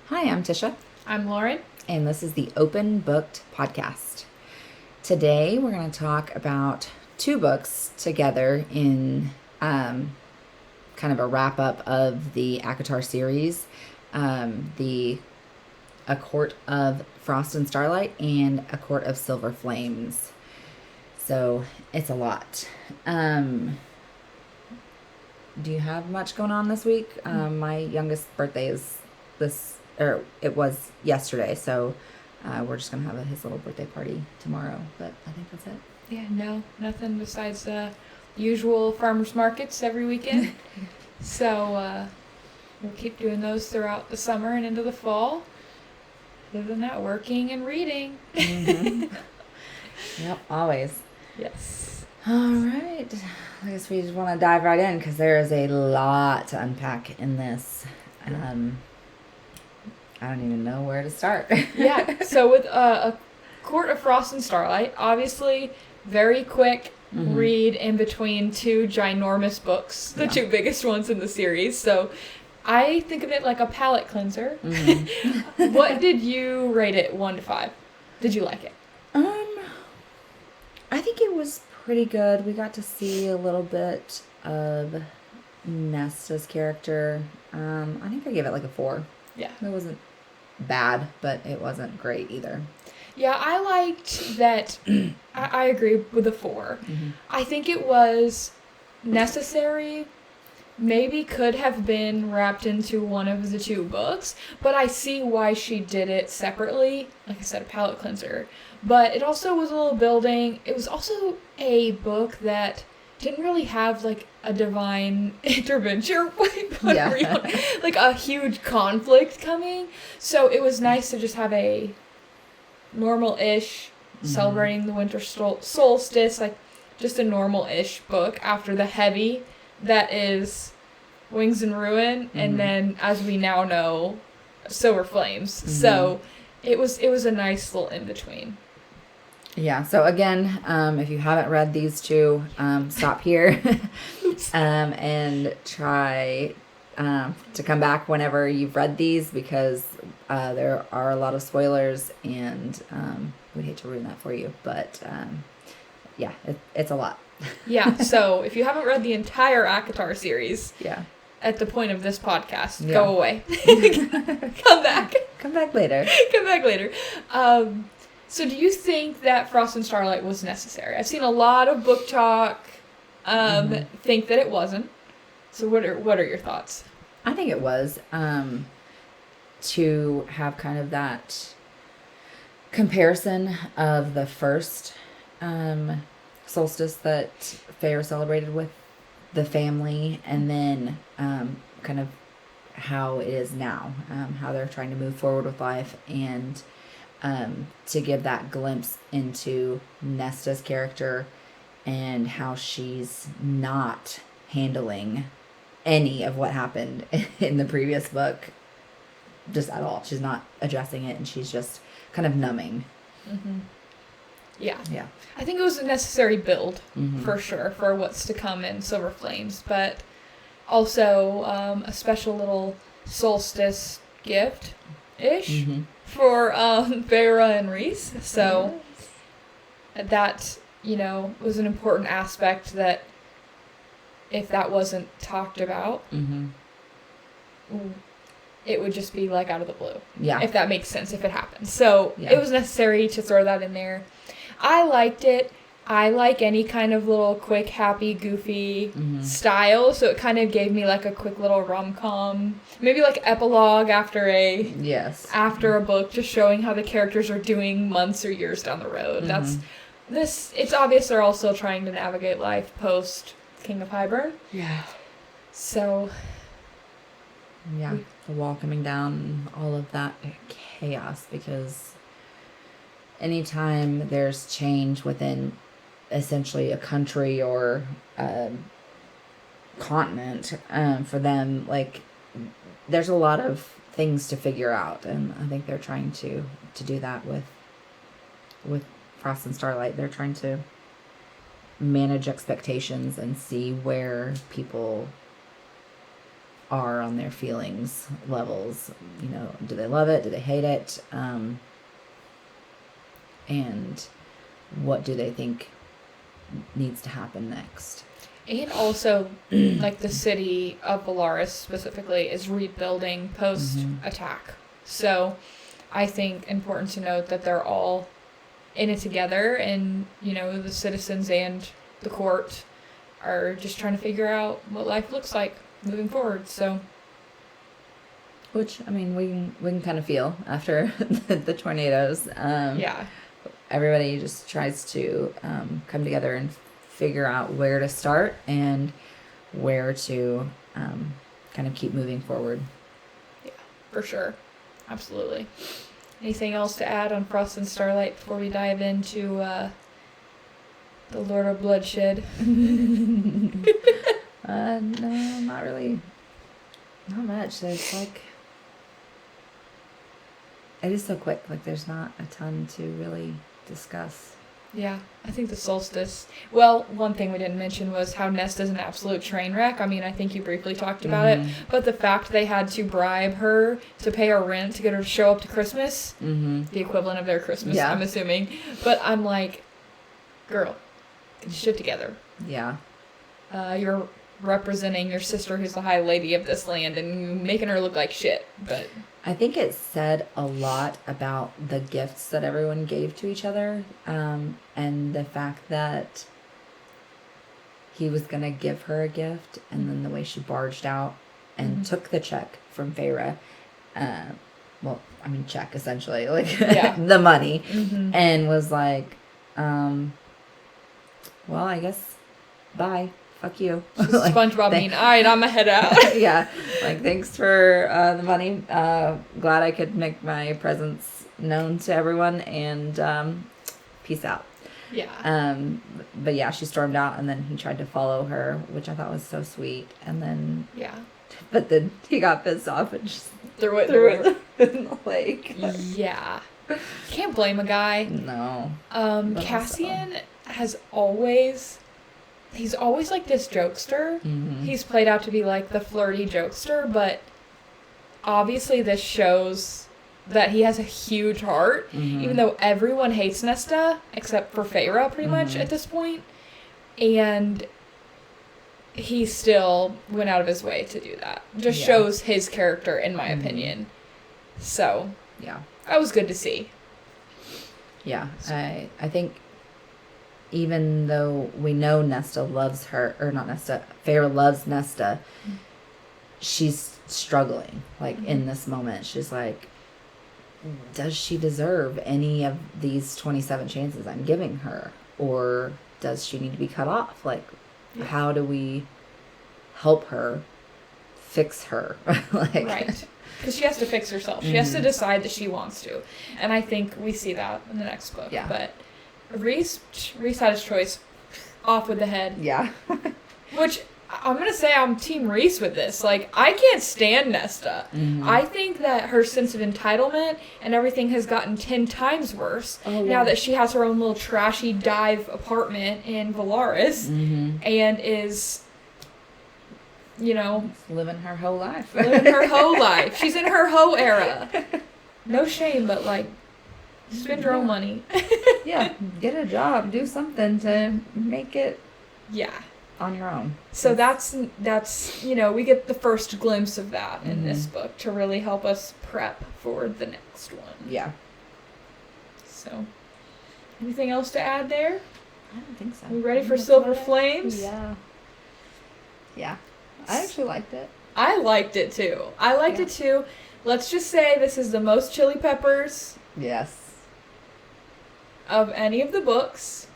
Hi, I'm Tisha, I'm Lauren. and this is the OpenBooked podcast. Today, we're going to talk about two books together in kind of a wrap up of the ACOTAR series, the A Court of Frost and Starlight and A Court of Silver Flames. So it's a lot. Do you have much going on this week? My youngest birthday is it was yesterday, so we're just gonna have his little birthday party tomorrow. But I think that's it. Yeah, no, nothing besides the usual farmers markets every weekend. So we'll keep doing those throughout the summer and into the fall. Other than that, working and reading. Mm-hmm. Yep, always. Yes. All right. I guess we just want to dive right in because there is a lot to unpack in this. I don't even know where to start. Yeah. So with A Court of Frost and Starlight, obviously very quick read in between two ginormous books, the two biggest ones in the series. So I think of it like a palate cleanser. What did you rate it 1 to 5? Did you like it? I think it was pretty good. We got to see a little bit of Nesta's character. I think I gave it like a 4. Yeah. It wasn't bad, but it wasn't great either. Yeah, I liked that. I agree with a 4. I think it was necessary. Maybe could have been wrapped into one of the two books, but I see why she did it separately. Like I said, a palate cleanser. But it also was a little building. It was also a book that didn't really have like a divine intervention, like a huge conflict coming. So it was nice to just have a normal-ish celebrating the winter solstice, like just a normal-ish book after the heavy that is Wings and Ruin, and then, as we now know, Silver Flames. So it was a nice little in-between. Yeah, so again, if you haven't read these two, stop here and try to come back whenever you've read these because there are a lot of spoilers and we'd hate to ruin that for you. But yeah, it's a lot. Yeah, so if you haven't read the entire ACOTAR series, at the point of this podcast, go away. Come back. Come back later. Come back later. So do you think that Frost and Starlight was necessary? I've seen a lot of book talk think that it wasn't. So what are your thoughts? I think it was to have kind of that comparison of the first solstice that Faye celebrated with the family, and then kind of how it is now, how they're trying to move forward with life, and to give that glimpse into Nesta's character and how she's not handling any of what happened in the previous book just at all. She's not addressing it, and she's just kind of numbing. Yeah. Yeah. I think it was a necessary build, for sure, for what's to come in Silver Flames, but also a special little solstice gift-ish for Vera and Reese. So that, was an important aspect that if that wasn't talked about, it would just be like out of the blue. Yeah. If that makes sense, if it happens. So it was necessary to throw that in there. I liked it. I like any kind of little quick, happy, goofy style. So it kind of gave me like a quick little rom-com, maybe like epilogue after a book, just showing how the characters are doing months or years down the road. It's obvious they're also trying to navigate life post King of Highburn. Yeah. So. Yeah, the wall coming down, all of that chaos, because anytime there's change within essentially a country or a continent, for them, like, there's a lot of things to figure out, and I think they're trying to do that with Frost and Starlight. They're trying to manage expectations and see where people are on their feelings levels. You know, do they love it? Do they hate it? And what do they think needs to happen next? And also, like, the city of Valaris specifically is rebuilding post-attack. So I think important to note that they're all in it together, and, you know, the citizens and the court are just trying to figure out what life looks like moving forward. So, which, I mean, we can kind of feel after the tornadoes. Yeah. Everybody just tries to come together and figure out where to start and where to kind of keep moving forward. Yeah, for sure. Absolutely. Anything else to add on Frost and Starlight before we dive into the Lord of Bloodshed? No, not really. Not much. There's like, it is so quick. Like, there's not a ton to really discuss. Yeah, I think the solstice. Well, one thing we didn't mention was how Nesta's an absolute train wreck. I mean, I think you briefly talked about it, but the fact they had to bribe her to pay her rent to get her to show up to Christmas, the equivalent of their Christmas, I'm assuming. But I'm like, girl, get your shit together. Yeah. You're representing your sister, who's the high lady of this land, and you making her look like shit. But I think it said a lot about the gifts that everyone gave to each other, and the fact that he was going to give her a gift, and then the way she barged out and took the check from Feyre. Well, I mean, check, essentially, like, the money, and was like, well, I guess, bye. Fuck you. Like, SpongeBob mean, all right, I'm going to head out. Yeah. Like, thanks for the money. Glad I could make my presence known to everyone, and peace out. Yeah. But yeah, she stormed out, and then he tried to follow her, which I thought was so sweet. And then, but then he got pissed off and just threw it in the lake. Yeah. Can't blame a guy. No. Cassian has always... He's always like this jokester. He's played out to be like the flirty jokester, but obviously this shows that he has a huge heart, even though everyone hates Nesta, except for Feyre pretty much at this point. And he still went out of his way to do that. Just shows his character, in my opinion. So, that was good to see. Yeah, I think... Even though we know Nesta loves her, or not Nesta, Feyre loves Nesta, she's struggling. Like, in this moment, she's like, does she deserve any of these 27 chances I'm giving her? Or does she need to be cut off? Like, how do we help her fix her? Like, right. Because she has to fix herself. She has to decide that she wants to. And I think we see that in the next book. Yeah. But Rhys had his choice. Off with the head. Yeah. Which, I'm going to say I'm Team Rhys with this. Like, I can't stand Nesta. I think that her sense of entitlement and everything has gotten 10 times worse now that she has her own little trashy dive apartment in Valaris and is, you know... living her whole life. Living her whole life. She's in her hoe era. No shame, but, like, spend your own money. Get a job. Do something to make it on your own. So that's you know, we get the first glimpse of that in this book to really help us prep for the next one. Yeah. So, anything else to add there? I don't think so. We ready for Silver Flames? Yeah. Yeah. I actually liked it. I liked it too. It too. Let's just say this is the most chili peppers. Yes. Of any of the books.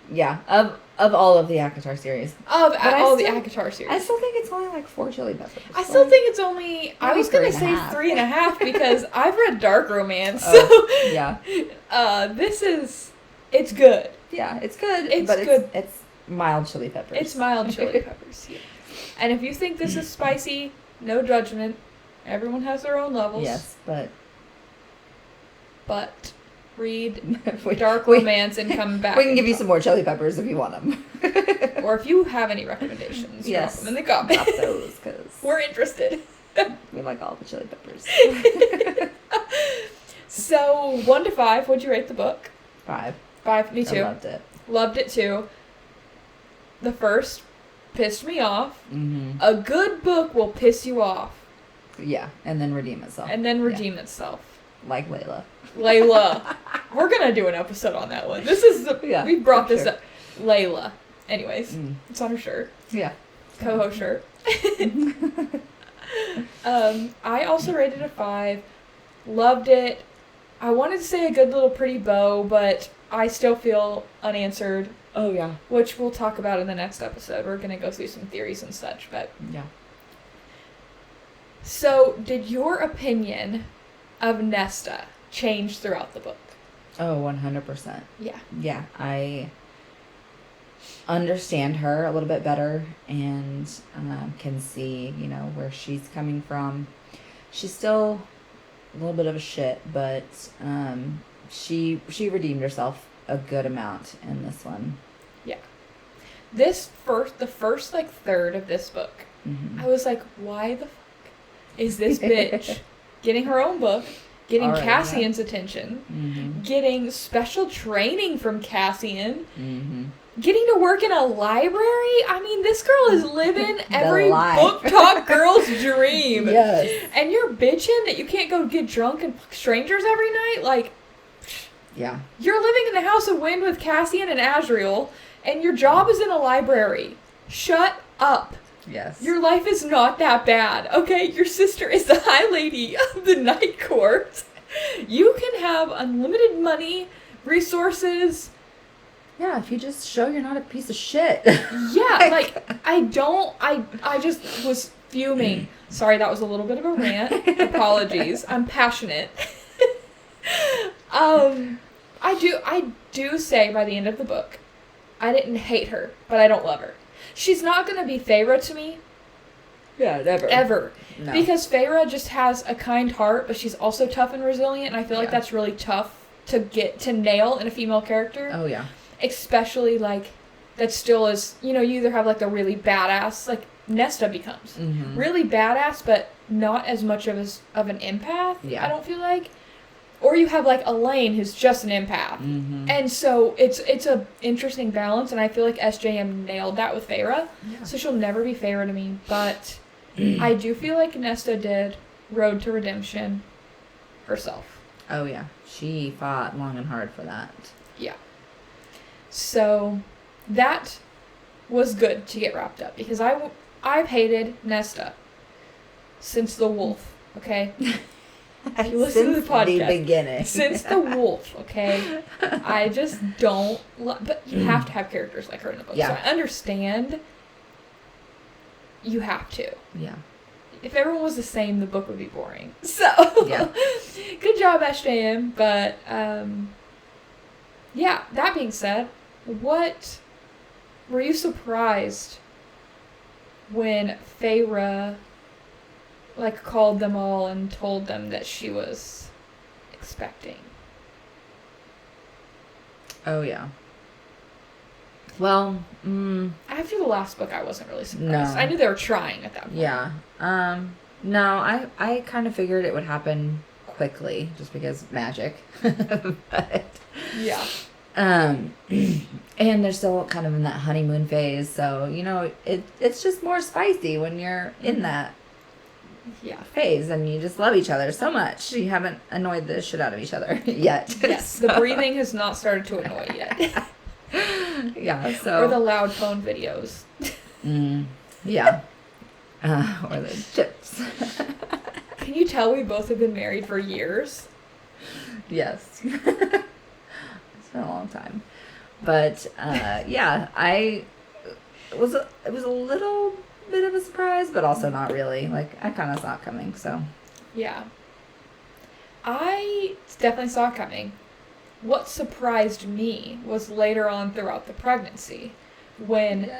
Yeah, of all of the ACOTAR series. Of all the ACOTAR series. I still think it's only like 4 chili peppers. I still think it's only... I was going to say 3.5 because I've read Dark Romance. This is... It's good. Yeah, it's good. It's good. It's mild chili peppers. It's mild chili peppers, yeah. And if you think this is spicy, no judgment. Everyone has their own levels. Yes, but read Dark Romance and come back. We can give you some more chili peppers if you want them. Or if you have any recommendations, yes, drop them in the comments. Drop those, because we're interested. We like all the chili peppers. So 1 to 5, what'd you rate the book? 5. 5, me too. I loved it. Loved it too. The first pissed me off. Mm-hmm. A good book will piss you off. Yeah, and then redeem itself. Itself. Like Layla. Layla. We're going to do an episode on that one. This is, we brought this up. Layla. Anyways, it's on her shirt. Yeah. Co-host shirt. I also rated a 5. Loved it. I wanted to say a good little pretty bow, but I still feel unanswered. Oh, yeah. Which we'll talk about in the next episode. We're going to go through some theories and such, but... Yeah. So, did your opinion of Nesta change throughout the book? Oh, 100%. Yeah. Yeah, I understand her a little bit better and can see, where she's coming from. She's still a little bit of a shit, but she redeemed herself a good amount in this one. Yeah. The first third of this book, I was like, why the fuck is this bitch getting her own book, getting Cassian's attention, getting special training from Cassian, getting to work in a library? I mean, this girl is living every book talk girl's dream. Yes. And you're bitching that you can't go get drunk and fuck strangers every night? Like, yeah. You're living in the House of Wind with Cassian and Azriel, and your job is in a library. Shut up. Yes. Your life is not that bad, okay? Your sister is the High Lady of the Night Court. You can have unlimited money, resources. Yeah, if you just show you're not a piece of shit. Yeah, I just was fuming. Sorry, that was a little bit of a rant. Apologies. I'm passionate. I do say by the end of the book, I didn't hate her, but I don't love her. She's not going to be Feyre to me. Yeah, never. Ever. No. Because Feyre just has a kind heart, but she's also tough and resilient, and I feel like that's really tough to nail in a female character. Oh, yeah. Especially, that still is, you either have, a really badass, Nesta becomes. Really badass, but not as much of an empath, I don't feel like. Or you have, Elaine, who's just an empath. And so it's a interesting balance, and I feel like SJM nailed that with Feyre. Yeah. So she'll never be Feyre to me, but I do feel like Nesta did Road to Redemption herself. Oh, yeah. She fought long and hard for that. Yeah. So that was good to get wrapped up, because I've hated Nesta since the wolf, okay? If you listen to the podcast, the beginning. Since the wolf, okay? I just don't but you have to have characters like her in the book. Yeah. So I understand you have to. Yeah. If everyone was the same, the book would be boring. So, yeah. Good job, SJM. But, yeah, that being said, what were you surprised when Feyre called them all and told them that she was expecting? Oh, yeah. Well, after the last book, I wasn't really surprised. No. I knew they were trying at that point. Yeah. No, I kind of figured it would happen quickly, just because magic. But, yeah. And they're still kind of in that honeymoon phase, so, it's just more spicy when you're in that phase, and you just love each other so much. You haven't annoyed the shit out of each other yet. Yes, so. The breathing has not started to annoy yet. Yeah, so... Or the loud phone videos. Yeah. Or the chips. Can you tell we both have been married for years? Yes. It's been a long time. But, yeah, it was a little bit of a surprise, but also not really. I kind of saw it coming, so. Yeah. I definitely saw it coming. What surprised me was later on throughout the pregnancy, when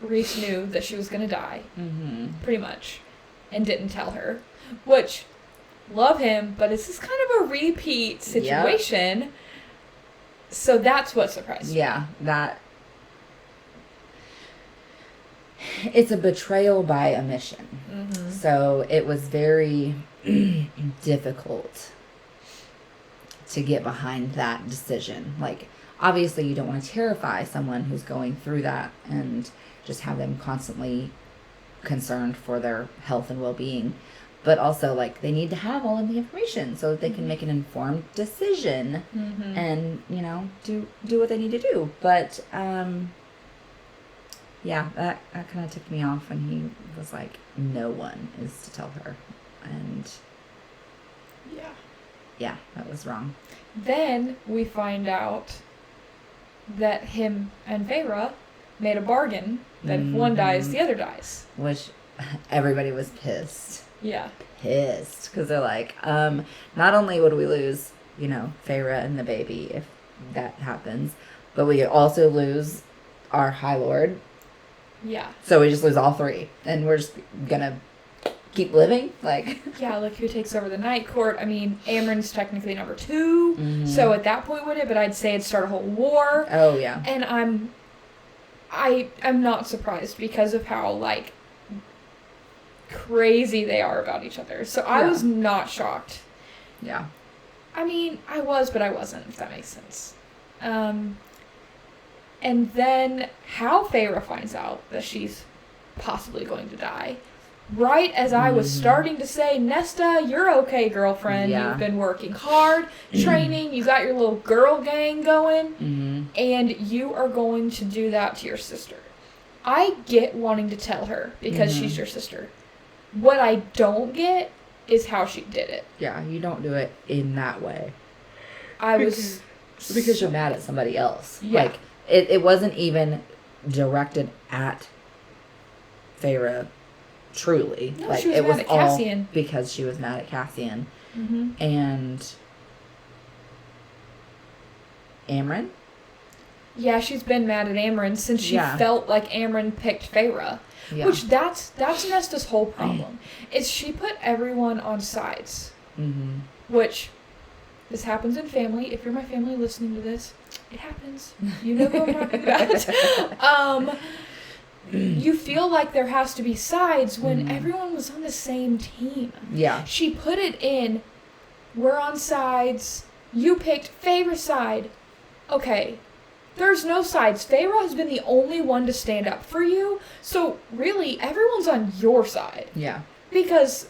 Reese knew that she was going to die, pretty much, and didn't tell her, which, love him, but this is kind of a repeat situation, so that's what surprised me. Yeah, that it's a betrayal by omission. Mm-hmm. So it was very difficult to get behind that decision. Like, obviously you don't want to terrify someone who's going through that and just have them constantly concerned for their health and well-being. But also, like, they need to have all of the information so that they can make an informed decision and, you know, do what they need to do. But, yeah, that kind of ticked me off when he was like, no one is to tell her. And, yeah, that was wrong. Then we find out that him and Feyre made a bargain that if one dies, the other dies. Which everybody was pissed. Yeah. Pissed. Because they're like, not only would we lose, you know, Feyre and the baby if that happens, but we also lose our High Lord. Yeah. So we just lose all three. And we're just gonna keep living? Like... Yeah, like who takes over the Night Court? I mean, Amren's technically number 2. So at that point would it? But I'd say it'd start a whole war. Oh, yeah. And I'm not surprised because of how, like, crazy they are about each other. So I was not shocked. Yeah. I mean, I was, but I wasn't, if that makes sense. And then how Feyre finds out that she's possibly going to die. Right as I was starting to say, Nesta, you're okay, girlfriend. Yeah. You've been working hard, training, you got your little girl gang going, and you are going to do that to your sister. I get wanting to tell her because she's your sister. What I don't get is how she did it. Yeah, you don't do it in that way. Because you're mad at somebody else. Yeah. Like, it wasn't even directed at Feyre. Truly. No, like, she was it mad was at all Cassian. because she was mad at Cassian. Mm-hmm. And Amren? Yeah, she's been mad at Amren since she felt like Amren picked Feyre. Yeah. Which that's Nesta's whole problem. Is she put everyone on sides. Which this happens in family. If you're my family listening to this, it happens. You know who I'm talking about. You feel like there has to be sides when everyone was on the same team. Yeah. She put it in, we're on sides, you picked Feyre's side. Okay, there's no sides. Feyre has been the only one to stand up for you, so really, everyone's on your side. Yeah. Because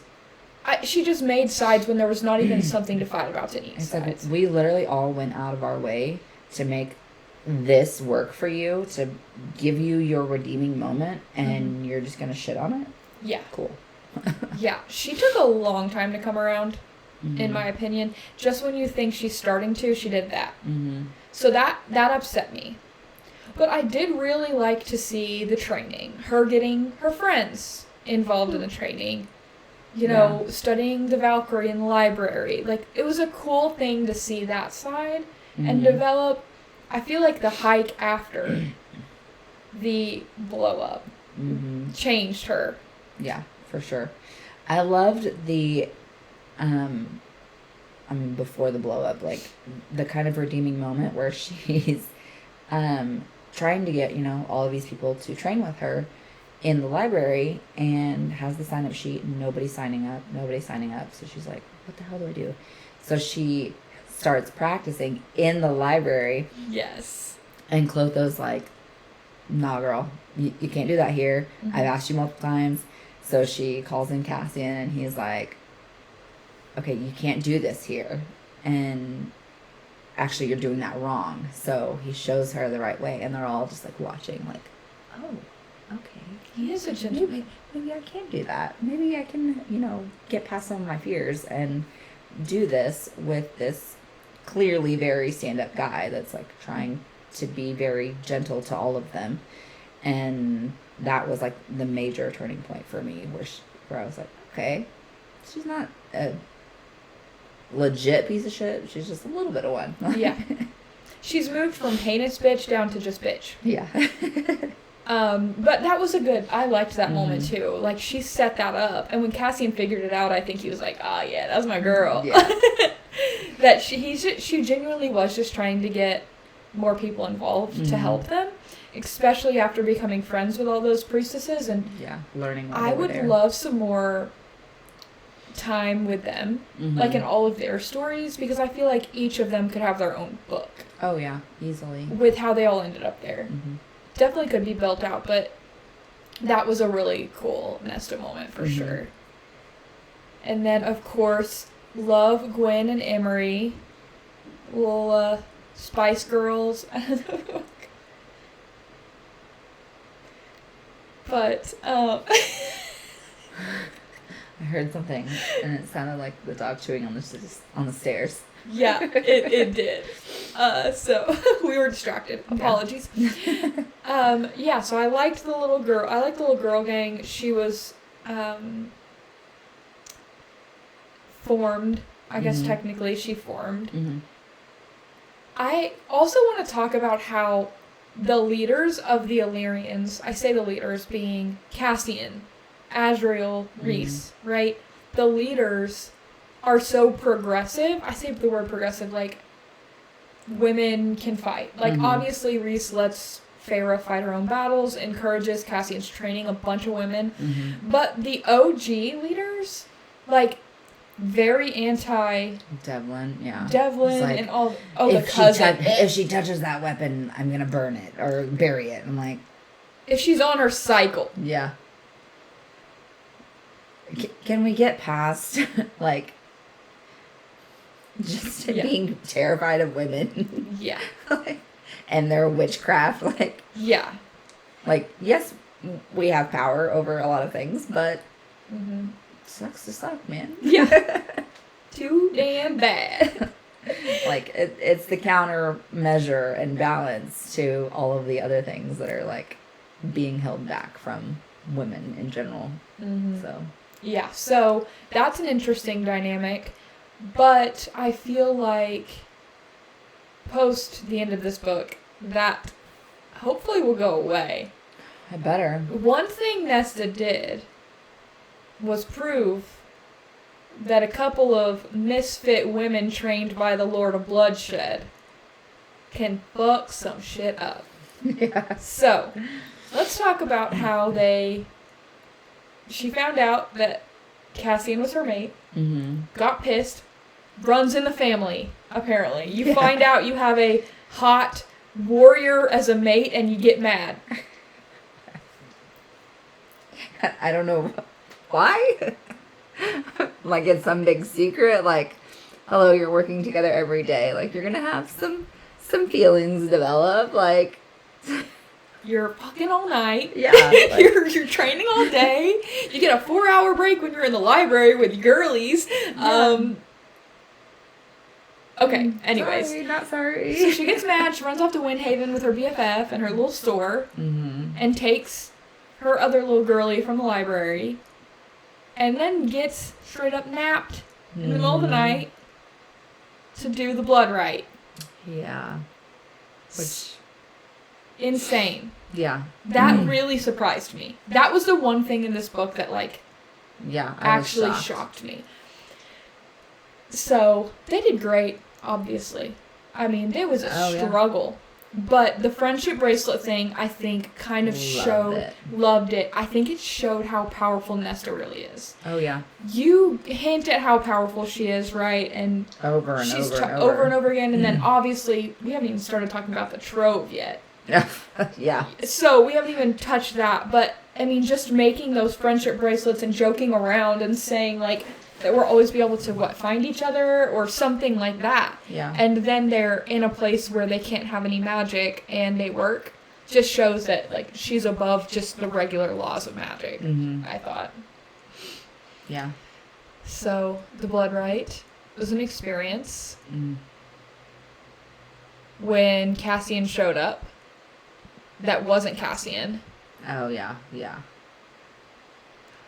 she just made sides when there was not even something to fight about to each side. Like, we literally all went out of our way to make this work for you, to give you your redeeming moment, and you're just gonna shit on it? Yeah. Cool. Yeah, she took a long time to come around, in my opinion. Just when you think she's starting to, she did that. So that upset me. But I did really like to see the training. Her getting her friends involved in the training. You know, studying the Valkyrie in the library. Like, it was a cool thing to see that side and develop. I feel like the hike after the blow up changed her. Yeah, for sure. I loved the, before the blow up, like, the kind of redeeming moment where she's trying to get, you know, all of these people to train with her in the library and has the sign-up sheet and nobody's signing up. So she's like, what the hell do I do? So she starts practicing in the library. Yes. And Clotho's like, nah, girl, you can't do that here. I've asked you multiple times. So she calls in Cassian and he's like, okay, you can't do this here. And actually you're doing that wrong. So he shows her the right way and they're all just like watching like, oh, okay. He is a gentleman. Maybe I can do that. Maybe I can, you know, get past some of my fears and do this with this clearly very stand-up guy that's like trying to be very gentle to all of them. And that was like the major turning point for me where I was like, okay, she's not a legit piece of shit. She's just a little bit of one. Yeah. She's moved from heinous bitch down to just bitch. Yeah. But that was I liked that moment too. Like, she set that up. And when Cassian figured it out, I think he was like, yeah, that's my girl. Yeah. That she genuinely was just trying to get more people involved to help them. especially after becoming friends with all those priestesses, and Yeah, learning what I they were would there. love some more time with them, like in all of their stories, because I feel like each of them could have their own book Oh, yeah, easily. with how they all ended up there. Mm-hmm. Definitely could be built out, but that was a really cool Nesta moment for sure. And then, of course, love Gwen and Emery, little Spice Girls. But I heard something, and it sounded like the dog chewing on the stairs. yeah, it did. So we were distracted. Apologies. Yeah, so I liked the little girl. I liked the little girl gang. She was formed. I guess technically she formed. Mm-hmm. I also want to talk about how the leaders of the Illyrians, I say the leaders being Cassian, Azrael, Rhys, right? The leaders are so progressive. I say the word progressive, like women can fight. Like obviously Rhys lets Feyre fight her own battles, encourages Cassian's training a bunch of women. But the OG leaders, like very anti Devlin, yeah. Devlin like, and all. Oh, the cousin. If she touches that weapon, I'm gonna burn it or bury it. I'm like, if she's on her cycle. yeah. Can we get past like just being terrified of women? Yeah. And their witchcraft, Yeah. Like yes, we have power over a lot of things, but sucks to suck, man. Yeah. Too damn bad. Like it's the countermeasure and balance to all of the other things that are like being held back from women in general. So yeah, so that's an interesting dynamic, but I feel like post the end of this book that hopefully will go away. I better. One thing Nesta did was prove that a couple of misfit women trained by the Lord of Bloodshed can fuck some shit up. Yeah. So, let's talk about how she found out that Cassian was her mate, got pissed, runs in the family, apparently. You find out you have a hot warrior as a mate and you get mad. I don't know why. Like it's some big secret. Like, hello, you're working together every day. Like you're gonna have some feelings develop. Like you're fucking all night. Yeah. Like, you're training all day. You get a 4-hour break when you're in the library with girlies. Yeah. Okay, anyways. Sorry, not sorry. So she gets mad. She runs off to Windhaven with her BFF and her little store and takes her other little girlie from the library and then gets straight up napped in the middle of the night to do the blood rite. Yeah. Which... insane. Yeah. That really surprised me. That was the one thing in this book that, like, actually shocked me. So, they did great, obviously. I mean, it was a struggle. Yeah. But the friendship bracelet thing, I think, kind of loved it. I think it showed how powerful Nesta really is. Oh, yeah. You hint at how powerful she is, right? And over and over again. And then, obviously, we haven't even started talking about the trove yet. Yeah. So, we haven't even touched that. But, I mean, just making those friendship bracelets and joking around and saying, like, that we'll always be able to, find each other or something like that. Yeah. And then they're in a place where they can't have any magic and they work. Just shows that, like, she's above just the regular laws of magic, I thought. Yeah. So, the blood rite was an experience. When Cassian showed up, that wasn't Cassian. Oh, yeah, yeah.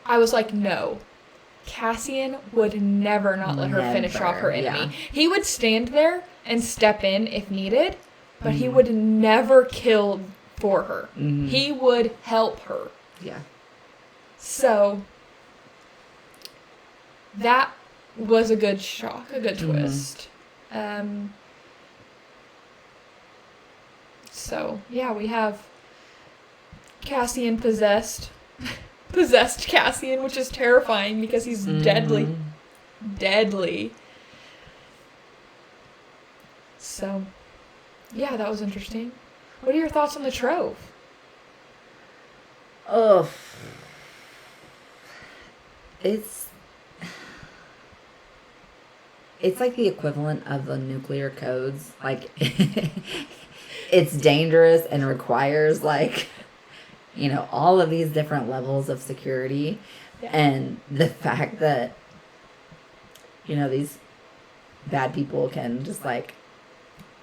I was like, no. Cassian would never not let her finish off her enemy. Yeah. He would stand there and step in if needed, but he would never kill for her. He would help her. Yeah. So, that was a good shock, a good twist. So, yeah, we have Cassian possessed Cassian, which is terrifying because he's deadly. So, yeah, that was interesting. What are your thoughts on the trove? Oh, it's like the equivalent of the nuclear codes. Like, it's dangerous and requires, like, all of these different levels of security. Yeah. And the fact that, these bad people can just, like,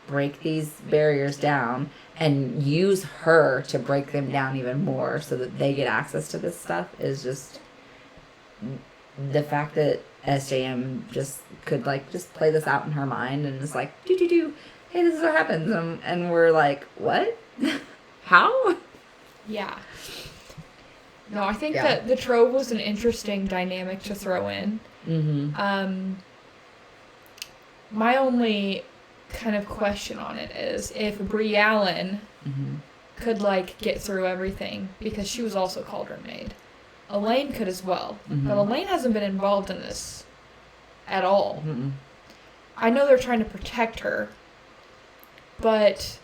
break these barriers down and use her to break them down even more so that they get access to this stuff is just... The fact that SJM just could, like, just play this out in her mind and just, like, hey, this is what happens. And we're like, what? How? Yeah. No, I think that the trove was an interesting dynamic to throw in. Mm-hmm. My only kind of question on it is if Brie Allen could, like, get through everything, because she was also Cauldron Maid. Elaine could as well. But Elaine hasn't been involved in this at all. I know they're trying to protect her, but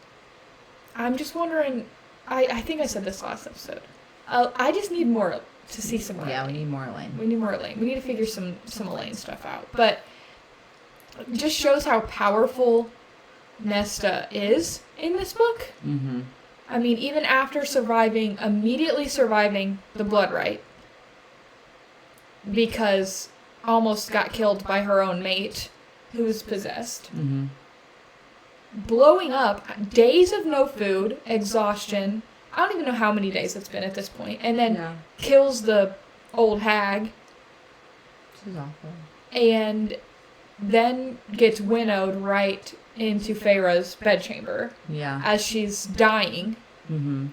I'm just wondering... I think I said this last episode. I just need more to see some more. Yeah, we need more Elaine. We need more Elaine. We need to figure some Elaine stuff out. But it just shows how powerful Nesta is in this book. Mm-hmm. I mean, even after immediately surviving the blood rite, because almost got killed by her own mate, who was possessed. Mm-hmm. Blowing up, days of no food, exhaustion. I don't even know how many days it's been at this point. And then kills the old hag. This is awful. And then gets winnowed right into Feyre's bedchamber. Yeah. As she's dying. Mm-hmm.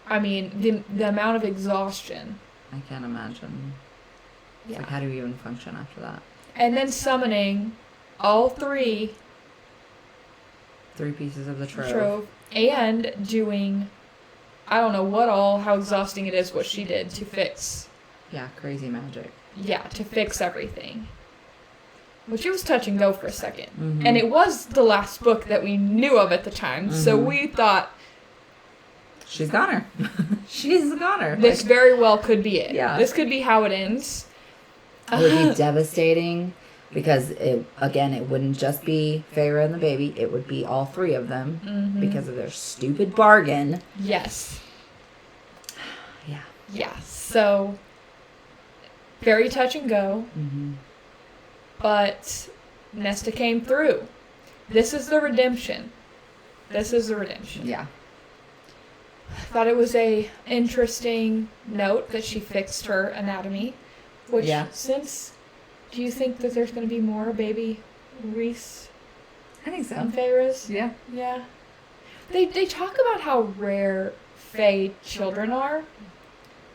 I mean, the amount of exhaustion. I can't imagine. It's like, how do you even function after that? And then summoning all three pieces of the trove. And doing, I don't know how exhausting it is what she did to fix. Yeah, crazy magic. Yeah, to fix everything. Which it was touch and go for a second. Mm-hmm. And it was the last book that we knew of at the time, so we thought... She's got her. She's got her. This very well could be it. Yeah. This could be how it ends. It would be devastating. Because, it wouldn't just be Feyre and the baby. It would be all three of them. Because of their stupid bargain. Yes. Yeah. Yeah. So, very touch and go. But Nesta came through. This is the redemption. Yeah. I thought it was a interesting note that she fixed her anatomy. Which, since... Do you think that there's going to be more baby Reese? I think so. And Feyre's? Yeah. Yeah. They talk about how rare Fae children are,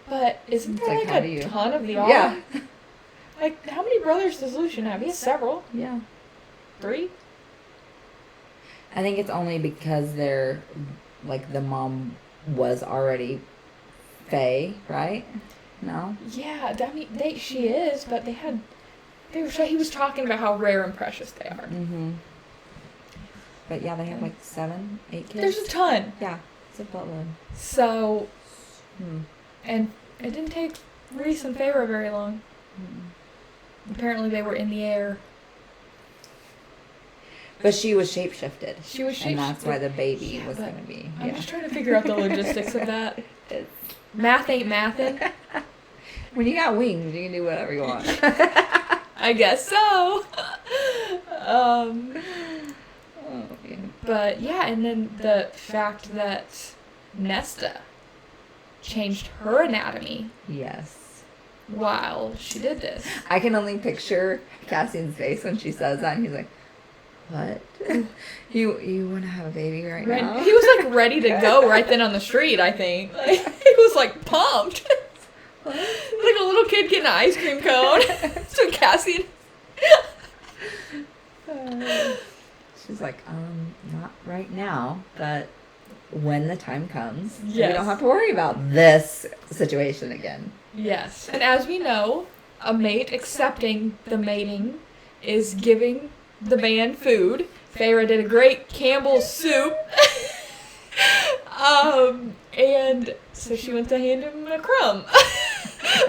but isn't there like a ton of the all? Yeah. Like, how many brothers does Lucian have? He has several. Yeah. 3? I think it's only because they're, like, the mom was already Fae, right? No? Yeah, I mean, she is, but he was talking about how rare and precious they are. But yeah, they have like 7, 8 kids. There's a ton. Yeah, it's a buttload. So, and it didn't take Reese and Feyre very long. Apparently they were in the air. But she was shapeshifted. And that's why the baby was going to be. I'm just trying to figure out the logistics of that. Math ain't mathin'. When you got wings, you can do whatever you want. I guess so. But yeah, and then the fact that Nesta changed her anatomy. Yes. While she did this. I can only picture Cassian's face when she says that, and he's like, what? You want to have a baby right now? He was like ready to go right then on the street, I think. Like, he was like pumped. Like a little kid getting an ice cream cone. So Cassian. She's like, not right now, but when the time comes, Yes. we don't have to worry about this situation again. Yes. And as we know, a mate accepting the mating is giving the man food. Feyre did a great Campbell's soup. And so she went to hand him a crumb.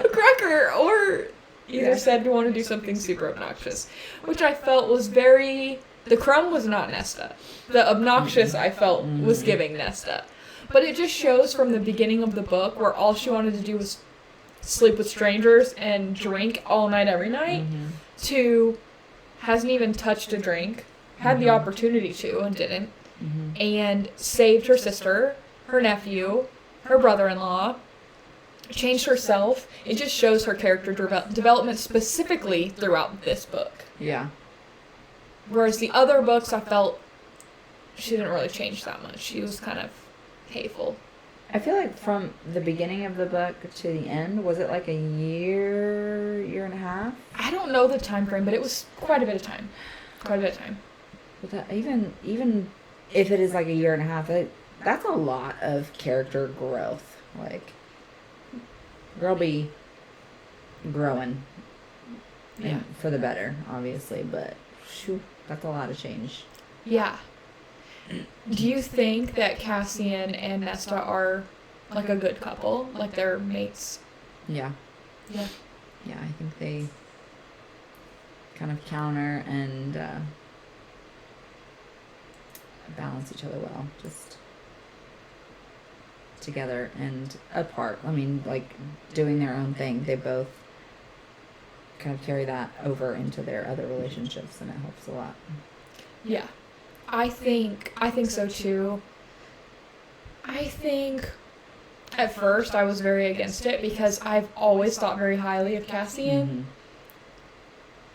A cracker, or either said to want to do something super obnoxious. Which I felt was very... The crumb was not Nesta. The obnoxious, I felt, was giving Nesta. But it just shows from the beginning of the book where all she wanted to do was sleep with strangers and drink all night, every night, to hasn't even touched a drink, had the opportunity to and didn't, and saved her sister, her nephew, her brother-in-law, changed herself. It just shows her character development specifically throughout this book. Yeah. Whereas the other books, I felt she didn't really change that much. She was kind of hateful. I feel like from the beginning of the book to the end, was it like a year and a half? I don't know the time frame, but it was quite a bit of time. Quite a bit of time. But that, even if it is like a year and a half, that's a lot of character growth. Like, girl be growing. Yeah. For the better, obviously, but shoo, that's a lot of change. Yeah. Do you think that Cassian and Nesta are like a good couple? Like they're mates? Yeah. Yeah. Yeah, I think they kind of counter and balance each other well. Just together and apart. I mean, like, doing their own thing. They both kind of carry that over into their other relationships, and it helps a lot. Yeah. I think so too. I think at first I was very against it because I've always thought very highly of Cassian.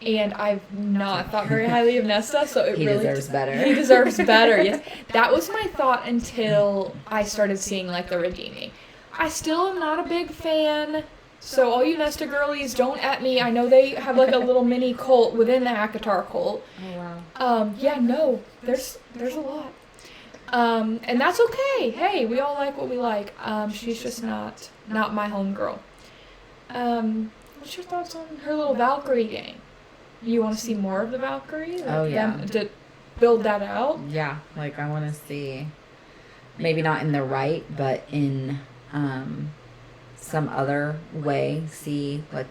And I've not thought very highly of Nesta, so it He really deserves better. He deserves better. Yes, that was my thought until I started seeing like the redeeming. I still am not a big fan. So all you Nesta girlies, don't at me. I know they have like a little mini cult within the ACOTAR cult. Oh wow. Yeah, no, there's a lot. And that's okay. Hey, we all like what we like. She's just not my homegirl. What's your thoughts on her little Valkyrie gang? You want to see more of the Valkyrie? Like Oh, yeah. them to build that out? Yeah, like I want to see, maybe not in the right, but in some other way, see like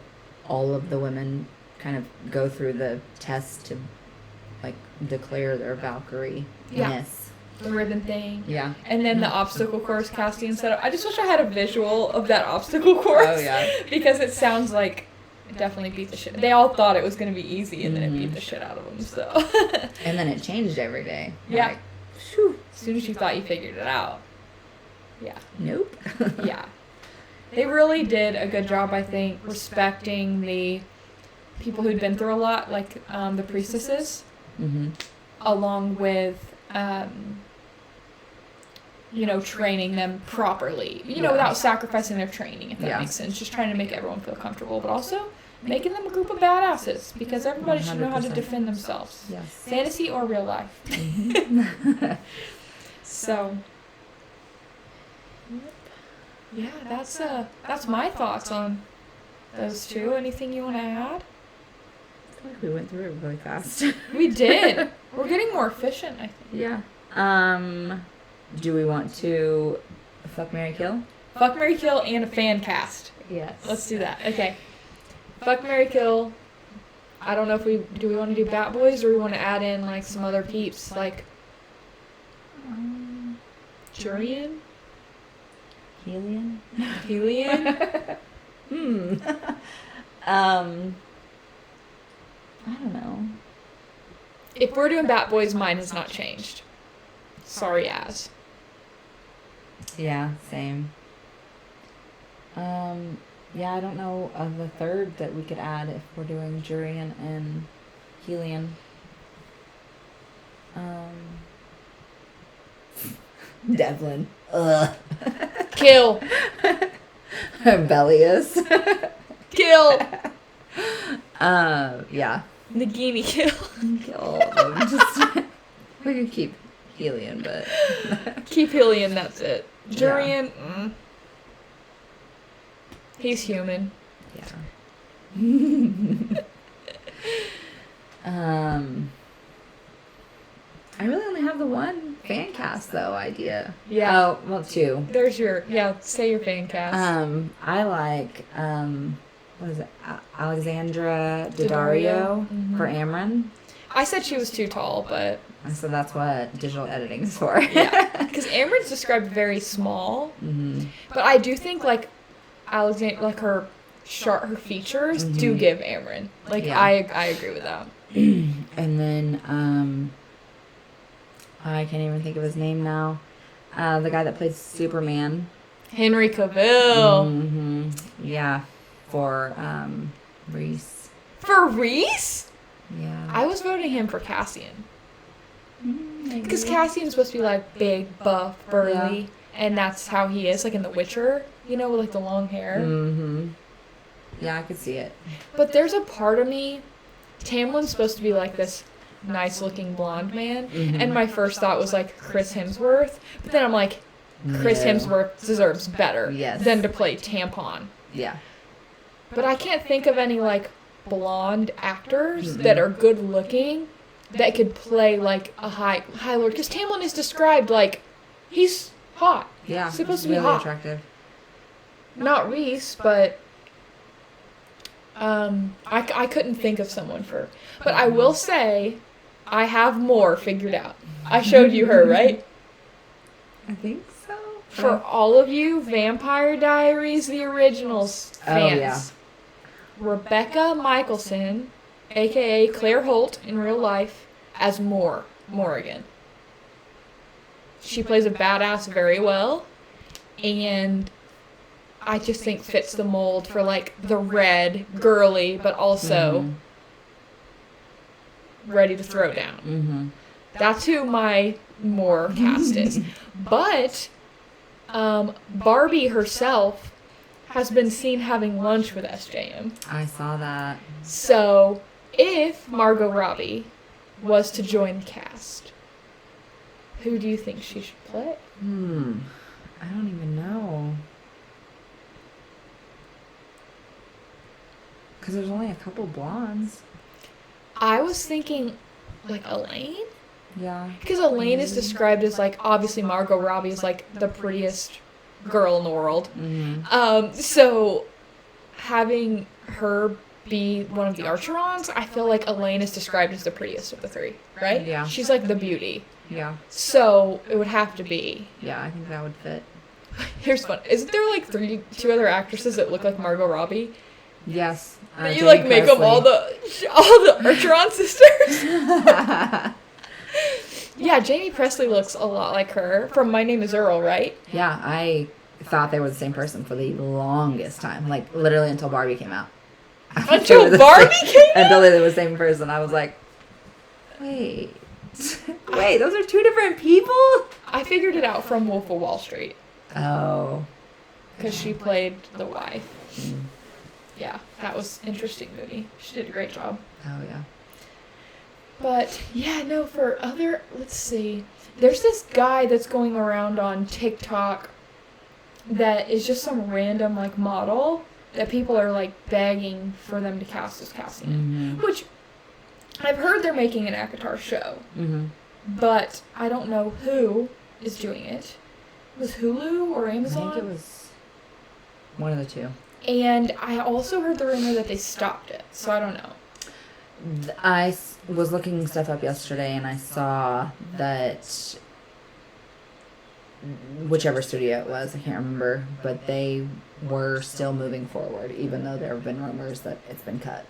all of the women kind of go through the test to like declare their Valkyrie-ness. The ribbon thing. Yeah. And then the obstacle course Cassian set up. I just wish I had a visual of that obstacle course. Oh, yeah. Because it sounds like it definitely beat the shit. They all thought it was going to be easy, and then it beat the shit out of them, so. And then it changed every day. Yeah. Like, whew. As soon as you thought you figured it out. Yeah. Nope. Yeah. They really did a good job, I think, respecting the people who'd been through a lot, like the priestesses, along with, training them properly. Without sacrificing their training, if that makes sense. Just trying to make everyone feel comfortable, but also making them a group of badasses, because everybody should know how to 100%. defend themselves. Yes. Fantasy or real life. So... yeah, that's my thoughts on those two. Anything you want to add? I feel like we went through it really fast. We did. We're getting more efficient, I think. Yeah. Do we want to fuck, marry, kill? Fuck, marry, kill, and a fan cast. Yes. Let's do that. Okay. Fuck, marry, kill. I don't know if we want to do Bat Boys, or we want to add in like some other peeps like Jurian. Helion? Helion? I don't know. If we're doing Bat Boys, mine has not changed. Sorry, Az. Yeah, same. Yeah, I don't know of the third that we could add if we're doing Jurian and Helion. Devlin. Ugh. Kill. Bellius. Kill. Yeah. Nagini, kill. Kill all of them. Just we could keep Helion, but Keep Helion, that's it. Jurian, he's human. Yeah. I really only have the one fan cast though idea. Yeah. Oh, well, two. There's say your fan cast. I like what is it? Alexandra Daddario for Amryn. I said she was too tall, but So that's what digital editing is for. yeah, because Amryn's described very small. But I do think like Alexandra, like her features do give Amryn. Like I agree with that. And then I can't even think of his name now. The guy that played Superman. Henry Cavill. Yeah, for Reese. For Reese? Yeah. I was voting him for Cassian. Because Cassian's supposed to be like big, buff, burly, and that's how he is, like in The Witcher, with like the long hair. Yeah, I could see it. But there's a part of me, Tamlin's supposed to be like this nice looking blonde man, and my first thought was like Chris Hemsworth, but then I'm like, Chris Hemsworth deserves better than to play Tampon. Yeah. But I can't think of any like blonde actors that are good looking that could play like a high lord, because Tamlin is described like he's hot. Yeah, supposed to be really hot. Attractive. Not Reese, but I couldn't think of someone for. But I will say, I have more figured out. I showed you her, right? I think so. For all of you Vampire Diaries, the originals fans, Rebecca Michelson, a.k.a. Claire Holt in real life, as Morrigan. She plays a badass very well, and I just think fits the mold for like the red, girly, but also ready to throw down. That's who my more cast is. But Barbie herself has been seen having lunch with SJM. I saw that. So if Margot Robbie was to join the cast, who do you think she should play? I don't even know. Because there's only a couple blondes. I was thinking, like, Elaine? Yeah. Because Elaine is described as, like, obviously Margot Robbie is, like, the prettiest girl in the world. So having her be one of the Archerons, I feel like Elaine is described as the prettiest of the three, right? Yeah. She's, like, the beauty. Yeah. So it would have to be. Yeah, I think that would fit. Here's fun. Isn't there, like, two other actresses that look like Margot Robbie? Yes. You Jamie like make Presley. Them all the Archeron sisters. Yeah, Jamie Presley looks a lot like her from My Name Is Earl, right? Yeah, I thought they were the same person for the longest time, like literally until Barbie came out. Until Barbie came out? Until they were the same person, I was like, wait, those are two different people. I figured it out from Wolf of Wall Street. Oh, because she played the wife. Yeah, that was an interesting movie. She did a great job. Oh, yeah. But, yeah, no, for other... Let's see. There's this guy that's going around on TikTok that is just some random, like, model that people are, like, begging for them to cast as Cassian. Which, I've heard they're making an ACOTAR show. But I don't know who is doing it. Was Hulu or Amazon? I think it was one of the two. And I also heard the rumor that they stopped it, so I don't know. I was looking stuff up yesterday, and I saw that whichever studio it was, I can't remember, but they were still moving forward, even though there have been rumors that it's been cut.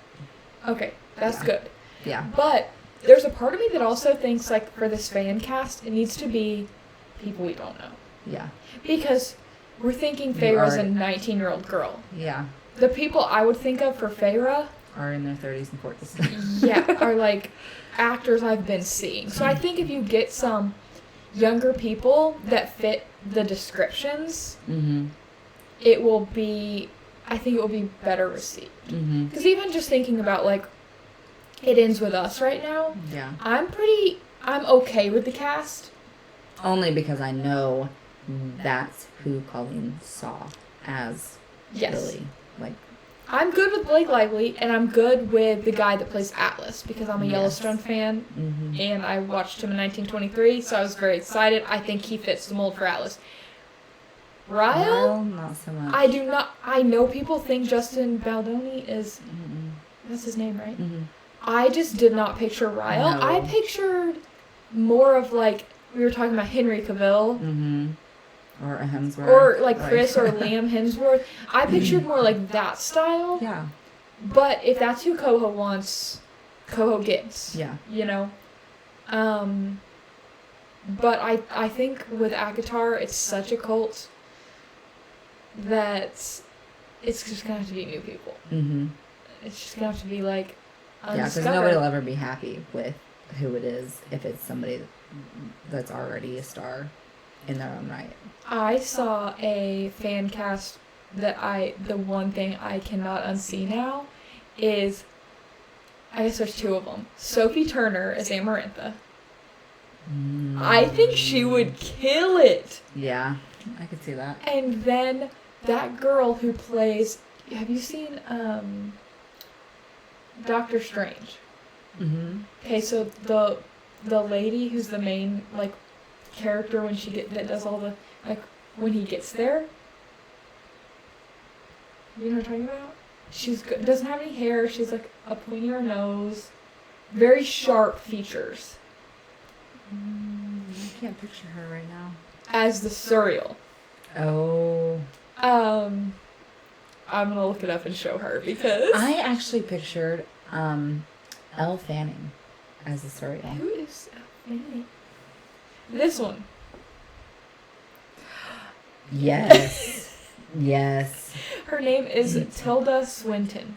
Okay, that's good. Yeah. But there's a part of me that also thinks, like, for this fan cast, it needs to be people we don't know. Yeah. Because we're thinking Feyre's a 19-year-old girl. Yeah. The people I would think of for Feyre are in their 30s and 40s. Yeah, are like actors I've been seeing. So I think if you get some younger people that fit the descriptions, it will be, I think it will be better received. Because even just thinking about, like, It Ends With Us right now, yeah, I'm okay with the cast. Only because I know that's who Colleen saw as Billy. Like, I'm good with Blake Lively, and I'm good with the guy that plays Atlas, because I'm a Yellowstone fan, and I watched him in 1923, so I was very excited. I think he fits the mold for Atlas. Ryle? Not so much. I do not. I know people think Justin Baldoni is. That's his name, right? I just did not picture Ryle. No. I pictured more of, like, we were talking about Henry Cavill. Or a Hemsworth. Or, like, Chris or Liam Hemsworth. I pictured more like that style. Yeah. But if that's who Coho wants, Coho gets. Yeah. You know? But I think with ACOTAR, it's such a cult that it's just going to have to be new people. It's just going to have to be, like, yeah, because nobody will ever be happy with who it is if it's somebody that's already a star in their own right. I saw a fan cast that the one thing I cannot unsee now is, I guess there's two of them. Sophie Turner as Amarantha. I think she would kill it. Yeah, I could see that. And then that girl who plays, have you seen Doctor Strange? Okay, so the lady who's the main, like, character when that does all the, like, when he gets there, you know what I'm talking about? She's good, doesn't have any hair. She's like a pointier nose, very sharp features. I can't picture her right now. As the Suriel. Oh. I'm gonna look it up and show her, because I actually pictured Elle Fanning as the Suriel. Who is Elle Fanning? This one. Yes. Yes. Her name is Tilda Swinton.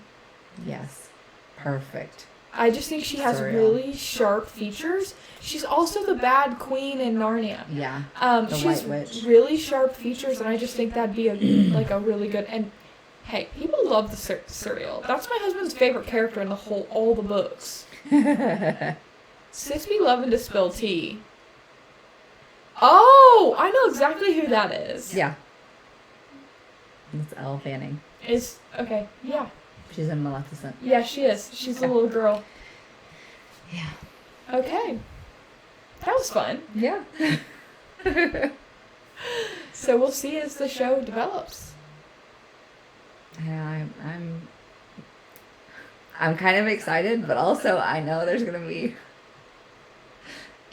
Yes. Perfect. I just think she has really sharp features. She's also the bad queen in Narnia. Yeah. The she's White Witch. Really sharp features, and I just think that'd be a really good. And hey, people love the Suriel. That's my husband's favorite character in all the books. Sis be loving to spill tea. Oh, I know exactly who that is. Yeah. It's Elle Fanning. Okay, yeah. She's in Maleficent. Yeah, she is. She's a little girl. Yeah. Okay. That was fun. Yeah. So we'll see as the show develops. Yeah, I'm kind of excited, but also I know there's gonna be,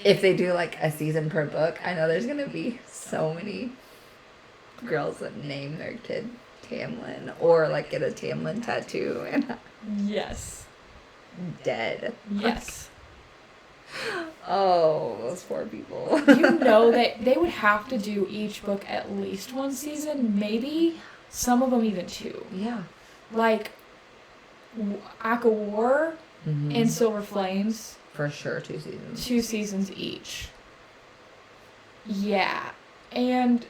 if they do like a season per book, I know there's gonna be so many girls that name their kid Tamlin or like get a Tamlin tattoo and Yes. dead. Yes. Oh, those poor people. You know that they would have to do each book at least one season, maybe some of them even two. Yeah. Like Act of War and Silver Flames. For sure, 2 seasons. 2 seasons each. Yeah. And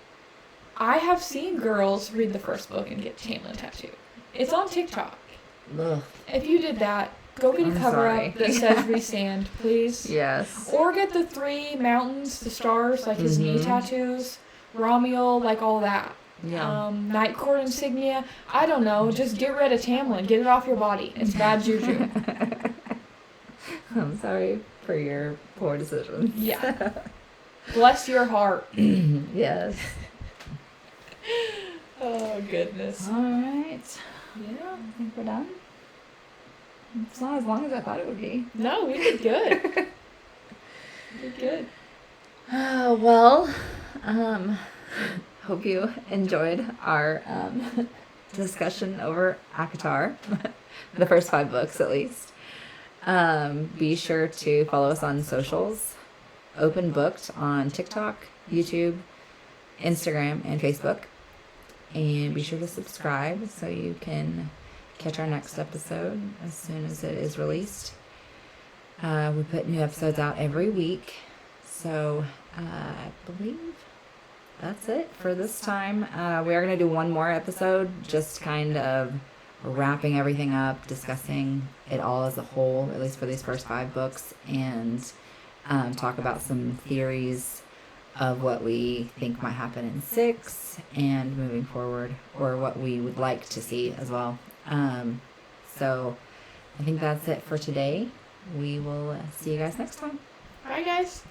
I have seen girls read the first book and get Tamlin tattoo. It's on TikTok. Ugh. If you did that, go get a cover up that says Resand, please. Yes. Or get the 3 mountains, the stars, like his knee tattoos, Romuald, like all that. Yeah. Night Court insignia. I don't know. Just get rid of Tamlin. Get it off your body. It's bad juju. I'm sorry for your poor decisions. Yeah. Bless your heart. Yes. Oh, goodness. All right. Yeah. I think we're done. It's not as long as I thought it would be. No, we did good. We did good. Well, hope you enjoyed our discussion over ACOTAR, the first 5 books at least. Be sure to follow us on socials, OpenBooked on TikTok, YouTube, Instagram, and Facebook. And be sure to subscribe so you can catch our next episode as soon as it is released. We put new episodes out every week. So I believe that's it for this time. We are going to do one more episode, just kind of wrapping everything up, discussing it all as a whole, at least for these first 5 books, and talk about some theories of what we think might happen in 6 and moving forward, or what we would like to see as well. So I think that's it for today. We will see you guys next time. Bye, guys.